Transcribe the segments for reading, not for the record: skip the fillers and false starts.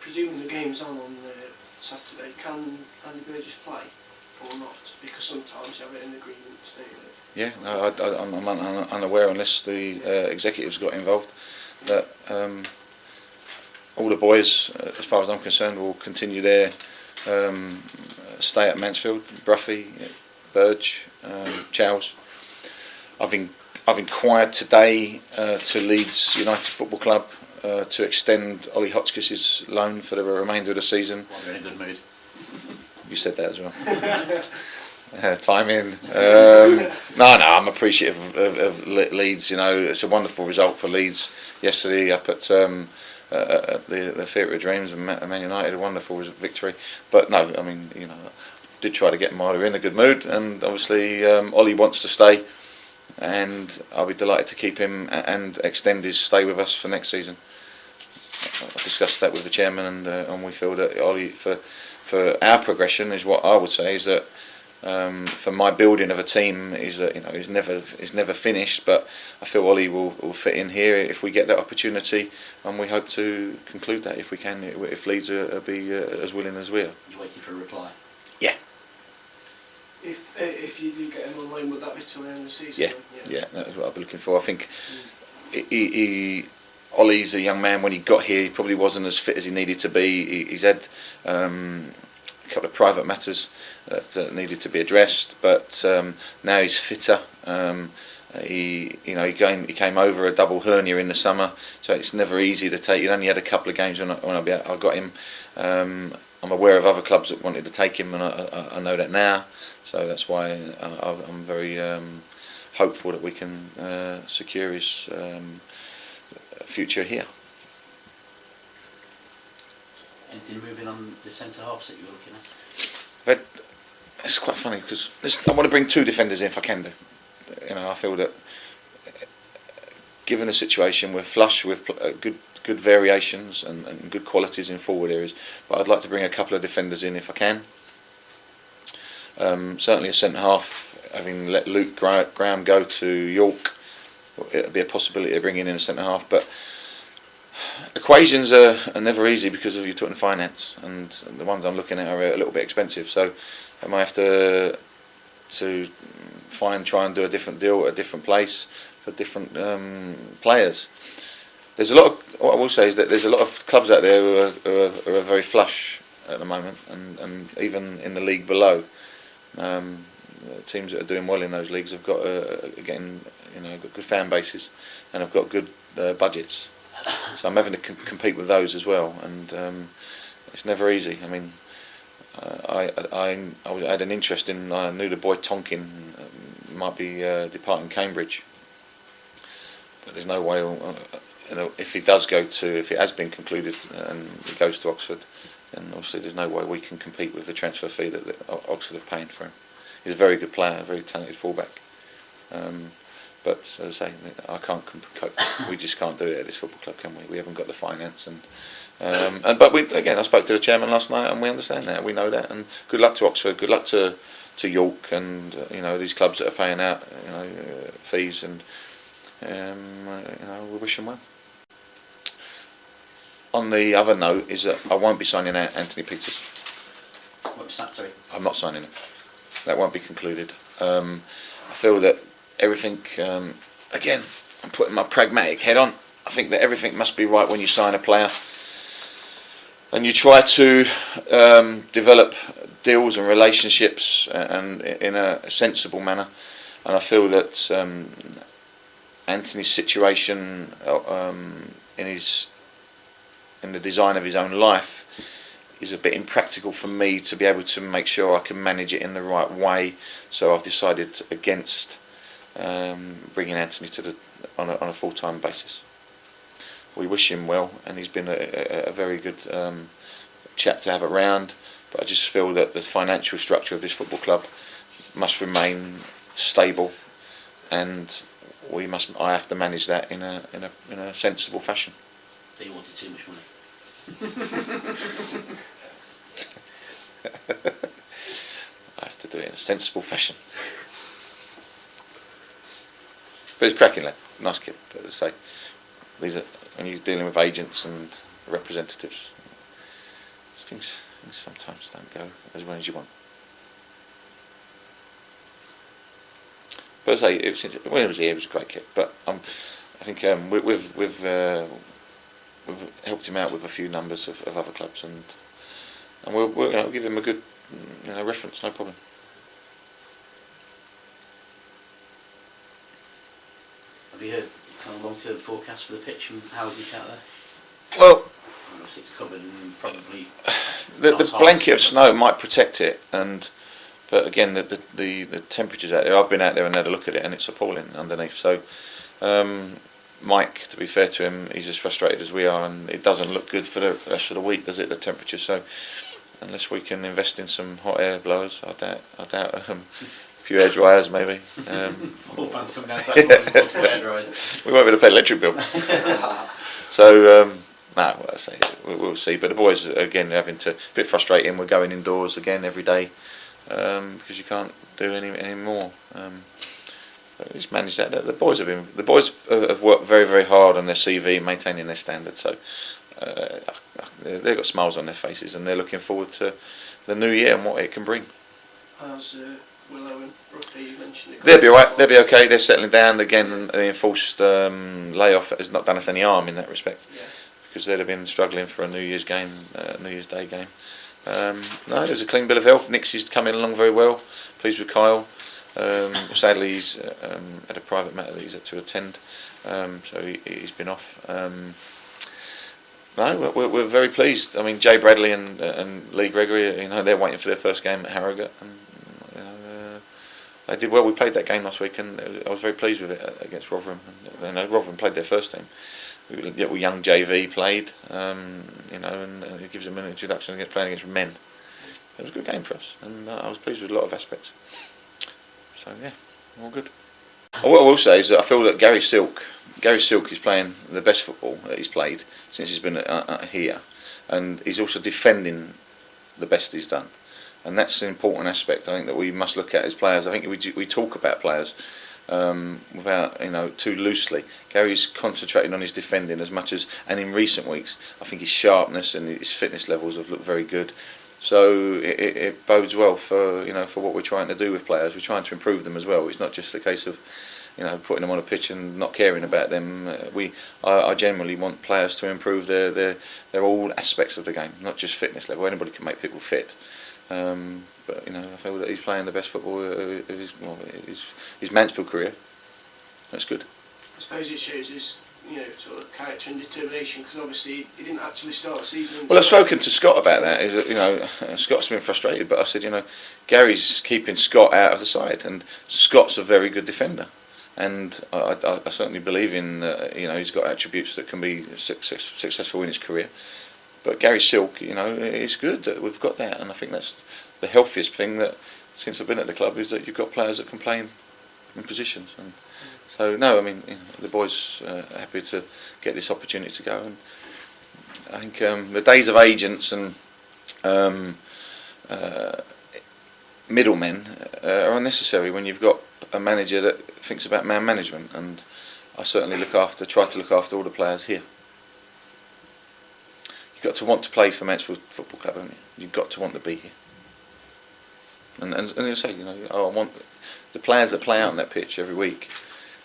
Presuming the game's on Saturday, can Andy Burgess play or not? Because sometimes you have an agreement to do it. Yeah, no, I'm unaware, unless the executives got involved, that all the boys, as far as I'm concerned, will continue their stay at Mansfield. Bruffy, Burge, Charles. I've inquired today to Leeds United Football Club to extend Ollie Hotchkiss's loan for the remainder of the season. Well, they're in a good mood. You said that as well. Time in. No, I'm appreciative of Leeds. You know, it's a wonderful result for Leeds yesterday up at the Theatre of Dreams and Man United. A wonderful victory. But no, I mean, you know, did try to get Marder in a good mood, and obviously Ollie wants to stay, and I'll be delighted to keep him and extend his stay with us for next season. I discussed that with the chairman, and we feel that Ollie, for our progression, is what I would say is that for my building of a team is that, you know, is never finished, but I feel Ollie will fit in here if we get that opportunity, and we hope to conclude that if we can, if Leeds be as willing as we are. You're waiting for a reply. Yeah. If you do get him on loan, would that be till the end of the season? Yeah, that is what I'll be looking for. I think Ollie's a young man. When he got here, he probably wasn't as fit as he needed to be. He's had a couple of private matters that needed to be addressed, but now he's fitter. He came over a double hernia in the summer, so it's never easy to take. He only had a couple of games when I got him. I'm aware of other clubs that wanted to take him, and I know that now. So that's why I'm very hopeful that we can secure his future here. Anything moving on the centre halves that you were looking at? But it's quite funny because I want to bring two defenders in if I can do. You know, I feel that given the situation, we're flush with good variations and good qualities in forward areas. But I'd like to bring a couple of defenders in if I can. Certainly a centre half, having let Luke Graham go to York, it'd be a possibility of bringing in a centre half. But equations are never easy because of you're talking finance, and the ones I'm looking at are a little bit expensive. So I might have to try and do a different deal at a different place for different players. There's a lot of, what I will say is that there's a lot of clubs out there who are very flush at the moment, and even in the league below. Teams that are doing well in those leagues have got got good fan bases and have got good budgets. So I'm having to compete with those as well, and it's never easy. I mean, I had an interest in. I knew the boy Tonkin might be departing Cambridge, but there's no way. If it has been concluded and he goes to Oxford, then obviously there's no way we can compete with the transfer fee that Oxford are paying for him. He's a very good player, a very talented fullback. But as I say, I can't cope. We just can't do it at this football club, can we? We haven't got the finance, but I spoke to the chairman last night, and we understand that. We know that, and good luck to Oxford, good luck to York, and these clubs that are paying out fees, and we wish them well. On the other note is that I won't be signing out Anthony Peters. What was that, sorry? I'm not signing it. That won't be concluded. I feel that everything, again, I'm putting my pragmatic head on. I think that everything must be right when you sign a player. And you try to develop deals and relationships and in a sensible manner. And I feel that Anthony's situation in the design of his own life is a bit impractical for me to be able to make sure I can manage it in the right way. So I've decided against bringing Anthony on a full-time basis. We wish him well, and he's been a very good chap to have around. But I just feel that the financial structure of this football club must remain stable, and I have to manage that in a sensible fashion. So you wanted too much money? I have to do it in a sensible fashion. But he's cracking lad, nice kid. But as I say, when you're dealing with agents and representatives. Things sometimes don't go as well as you want. But as I say, when it was here, it was a great kit. But I think we've helped him out with a few numbers of other clubs, and we'll give him a good reference, no problem. Have you heard kind of long-term forecast for the pitch, and how is it out there? Well, obviously it's covered and probably the blanket of snow might protect it, but again the temperatures out there. I've been out there and had a look at it, and it's appalling underneath. So Mike, to be fair to him, he's as frustrated as we are, and it doesn't look good for the rest of the week, does it? The temperature. So unless we can invest in some hot air blowers, I doubt a few air dryers maybe. All fans coming outside air dryers. We won't be able to pay electric bill. So no, I say we'll see. But the boys again having to, a bit frustrating. We're going indoors again every day because you can't do any more. He's managed that. The boys have worked very, very hard on their CV, maintaining their standards. So they've got smiles on their faces, and they're looking forward to the new year and what it can bring. How's Willow and Brooklyn? You mentioned it. They'll be alright. They'll be okay. They're settling down again. The enforced layoff has not done us any harm in that respect, because they'd have been struggling for a New Year's game, New Year's Day game. No, there's a clean bill of health. Nixie's coming along very well. Pleased with Kyle. Sadly, he's had a private matter that he's had to attend, so he's been off. No, we're very pleased. I mean, Jay Bradley and Lee Gregory, they're waiting for their first game at Harrogate, and they did well. We played that game last week, and I was very pleased with it against Rotherham. Rotherham played their first team. Young JV played, and it gives them an introduction against playing against men. It was a good game for us, and I was pleased with a lot of aspects. So yeah, all good. What I will say is that I feel that Gary Silk is playing the best football that he's played since he's been here, and he's also defending the best he's done, and that's an important aspect I think that we must look at as players. I think we talk about players without too loosely. Gary's concentrating on his defending as much as, and in recent weeks I think his sharpness and his fitness levels have looked very good. So it bodes well for for what we're trying to do with players. We're trying to improve them as well. It's not just a case of putting them on a pitch and not caring about them. I generally want players to improve their all aspects of the game, not just fitness level. Anybody can make people fit, but I feel that he's playing the best football of his Mansfield career. That's good. I suppose it shows his sort of character and determination, because obviously he didn't actually start the season. Well, I've spoken to Scott about that. Is that Scott's been frustrated, but I said Gary's keeping Scott out of the side, and Scott's a very good defender, and I certainly believe in he's got attributes that can be successful in his career. But Gary Silk, it's good that we've got that, and I think that's the healthiest thing that since I've been at the club is that you've got players that can play in positions. And so no, I mean the boys are happy to get this opportunity to go, and I think the days of agents and middlemen are unnecessary when you've got a manager that thinks about man management, and I certainly try to look after all the players here. You've got to want to play for Mansfield Football Club, haven't you? You've got to want to be here. And you say, I want the players that play out on that pitch every week.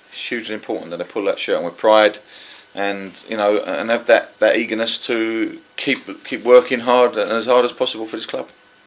It's hugely important that they pull that shirt on with pride, and and have that eagerness to keep working hard and as hard as possible for this club.